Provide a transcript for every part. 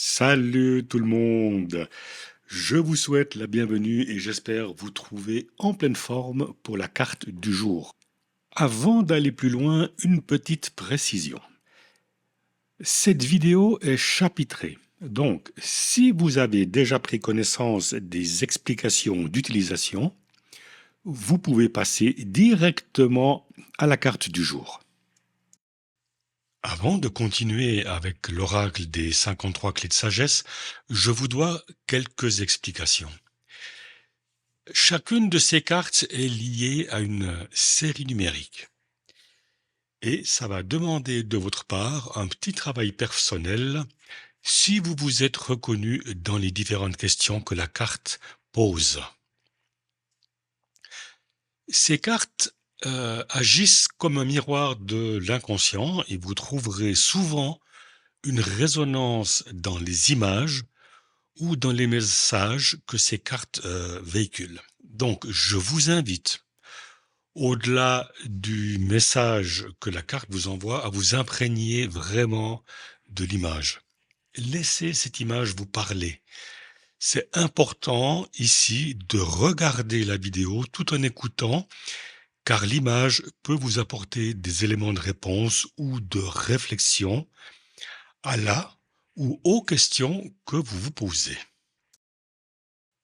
Salut tout le monde! Je vous souhaite la bienvenue et j'espère vous trouver en pleine forme pour la carte du jour. Avant d'aller plus loin, une petite précision. Cette vidéo est chapitrée. Donc, si vous avez déjà pris connaissance des explications d'utilisation, vous pouvez passer directement à la carte du jour. Avant de continuer avec l'oracle des 53 clés de sagesse, je vous dois quelques explications. Chacune de ces cartes est liée à une série numérique. Et ça va demander de votre part un petit travail personnel si vous vous êtes reconnu dans les différentes questions que la carte pose. Ces cartes agissent comme un miroir de l'inconscient et vous trouverez souvent une résonance dans les images ou dans les messages que ces cartes véhiculent. Donc, je vous invite, au-delà du message que la carte vous envoie, à vous imprégner vraiment de l'image. Laissez cette image vous parler. C'est important ici de regarder la vidéo tout en écoutant, car l'image peut vous apporter des éléments de réponse ou de réflexion à la ou aux questions que vous vous posez.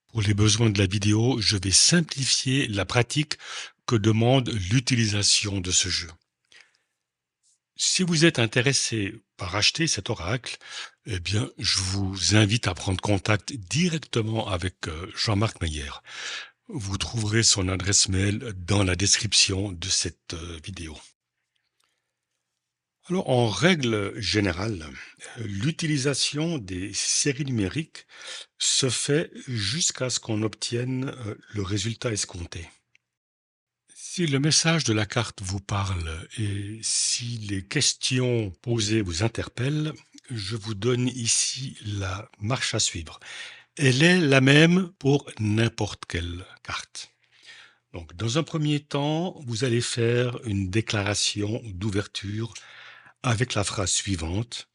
Pour les besoins de la vidéo, je vais simplifier la pratique que demande l'utilisation de ce jeu. Si vous êtes intéressé par acheter cet oracle, eh bien, je vous invite à prendre contact directement avec Jean-Marc Meyer. Vous trouverez son adresse mail dans la description de cette vidéo. Alors, en règle générale, l'utilisation des séries numériques se fait jusqu'à ce qu'on obtienne le résultat escompté. Si le message de la carte vous parle et si les questions posées vous interpellent, je vous donne ici la marche à suivre. Elle est la même pour n'importe quelle carte. Donc, dans un premier temps, vous allez faire une déclaration d'ouverture avec la phrase suivante.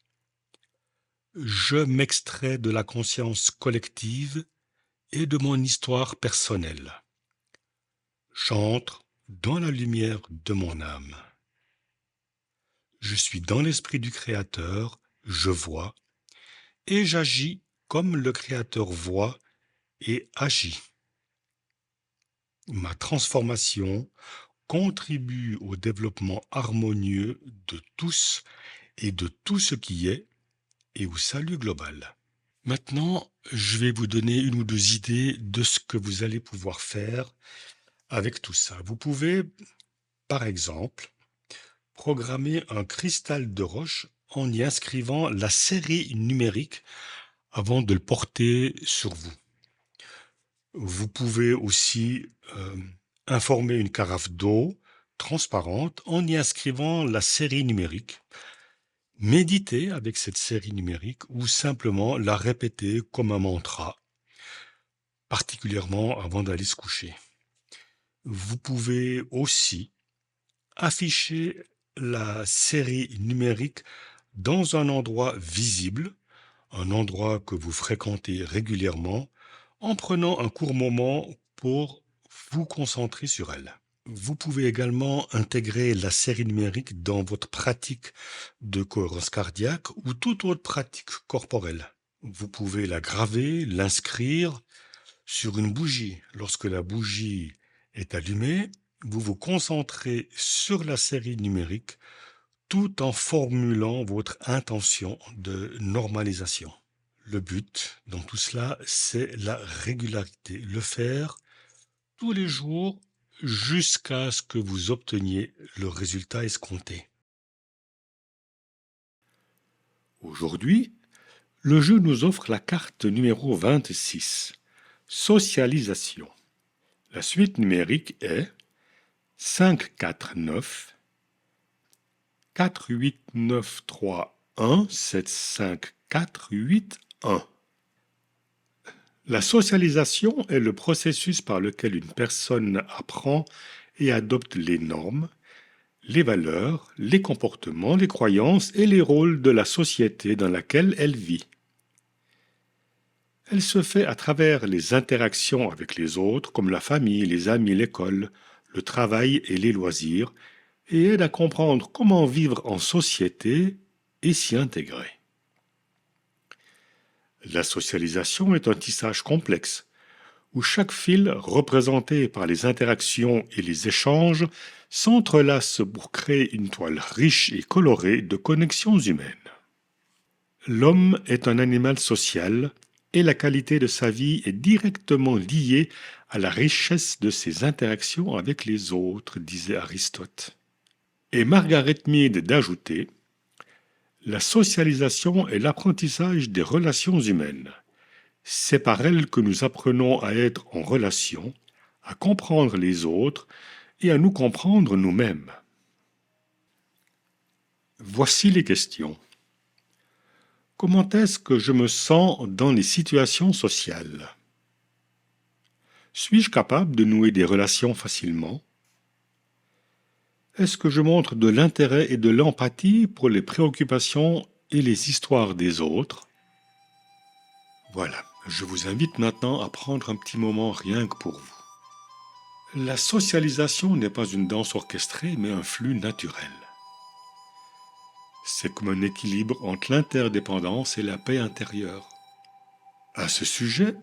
Je m'extrais de la conscience collective et de mon histoire personnelle. J'entre dans la lumière de mon âme. Je suis dans l'esprit du Créateur, je vois, et j'agis comme le Créateur voit et agit. Ma transformation contribue au développement harmonieux de tous et de tout ce qui est et au salut global. Maintenant, je vais vous donner une ou deux idées de ce que vous allez pouvoir faire avec tout ça. Vous pouvez, par exemple, programmer un cristal de roche en y inscrivant la série numérique avant de le porter sur vous. Vous pouvez aussi informer une carafe d'eau transparente en y inscrivant la série numérique. Méditez avec cette série numérique ou simplement la répéter comme un mantra, particulièrement avant d'aller se coucher. Vous pouvez aussi afficher la série numérique dans un endroit visible, un endroit que vous fréquentez régulièrement, en prenant un court moment pour vous concentrer sur elle. Vous pouvez également intégrer la série numérique dans votre pratique de cohérence cardiaque ou toute autre pratique corporelle. Vous pouvez la graver, l'inscrire sur une bougie. Lorsque la bougie est allumée, vous vous concentrez sur la série numérique tout en formulant votre intention de normalisation. Le but dans tout cela, c'est la régularité, le faire tous les jours jusqu'à ce que vous obteniez le résultat escompté. Aujourd'hui, le jeu nous offre la carte numéro 26, Socialisation. La suite numérique est 549 48931 75481. La socialisation est le processus par lequel une personne apprend et adopte les normes, les valeurs, les comportements, les croyances et les rôles de la société dans laquelle elle vit. Elle se fait à travers les interactions avec les autres, comme la famille, les amis, l'école, le travail et les loisirs, et aide à comprendre comment vivre en société et s'y intégrer. La socialisation est un tissage complexe, où chaque fil, représenté par les interactions et les échanges, s'entrelace pour créer une toile riche et colorée de connexions humaines. L'homme est un animal social et la qualité de sa vie est directement liée à la richesse de ses interactions avec les autres, disait Aristote. Et Margaret Mead d'ajouter: la socialisation est l'apprentissage des relations humaines. C'est par elle que nous apprenons à être en relation, à comprendre les autres et à nous comprendre nous-mêmes. Voici les questions. Comment est-ce que je me sens dans les situations sociales? Suis-je capable de nouer des relations facilement? Est-ce que je montre de l'intérêt et de l'empathie pour les préoccupations et les histoires des autres? Voilà, je vous invite maintenant à prendre un petit moment rien que pour vous. La socialisation n'est pas une danse orchestrée, mais un flux naturel. C'est comme un équilibre entre l'interdépendance et la paix intérieure. À ce sujet,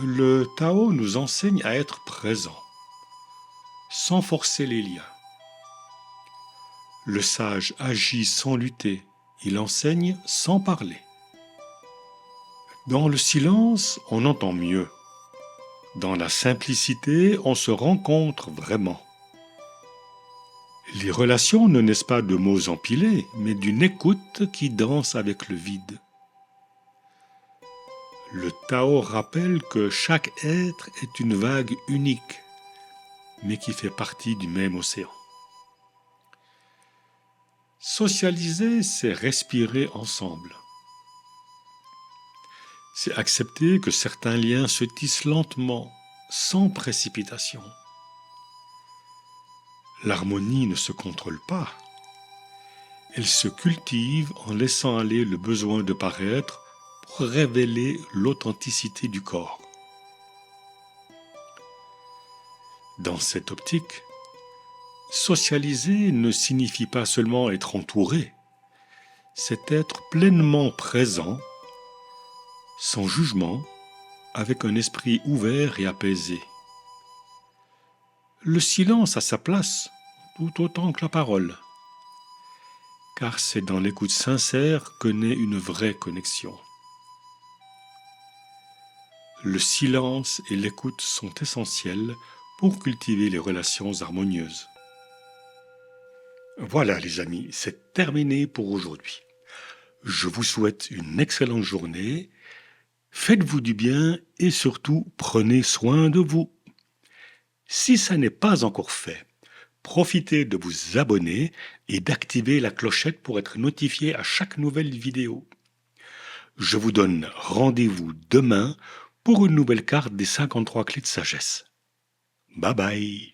le Tao nous enseigne à être présent, sans forcer les liens. Le sage agit sans lutter, il enseigne sans parler. Dans le silence, on entend mieux. Dans la simplicité, on se rencontre vraiment. Les relations ne naissent pas de mots empilés, mais d'une écoute qui danse avec le vide. Le Tao rappelle que chaque être est une vague unique, mais qui fait partie du même océan. Socialiser, c'est respirer ensemble. C'est accepter que certains liens se tissent lentement, sans précipitation. L'harmonie ne se contrôle pas. Elle se cultive en laissant aller le besoin de paraître pour révéler l'authenticité du corps. Dans cette optique, socialiser ne signifie pas seulement être entouré, c'est être pleinement présent, sans jugement, avec un esprit ouvert et apaisé. Le silence a sa place, tout autant que la parole, car c'est dans l'écoute sincère que naît une vraie connexion. Le silence et l'écoute sont essentiels pour cultiver les relations harmonieuses. Voilà les amis, c'est terminé pour aujourd'hui. Je vous souhaite une excellente journée, faites-vous du bien et surtout prenez soin de vous. Si ça n'est pas encore fait, profitez de vous abonner et d'activer la clochette pour être notifié à chaque nouvelle vidéo. Je vous donne rendez-vous demain pour une nouvelle carte des 53 clés de sagesse. Bye bye.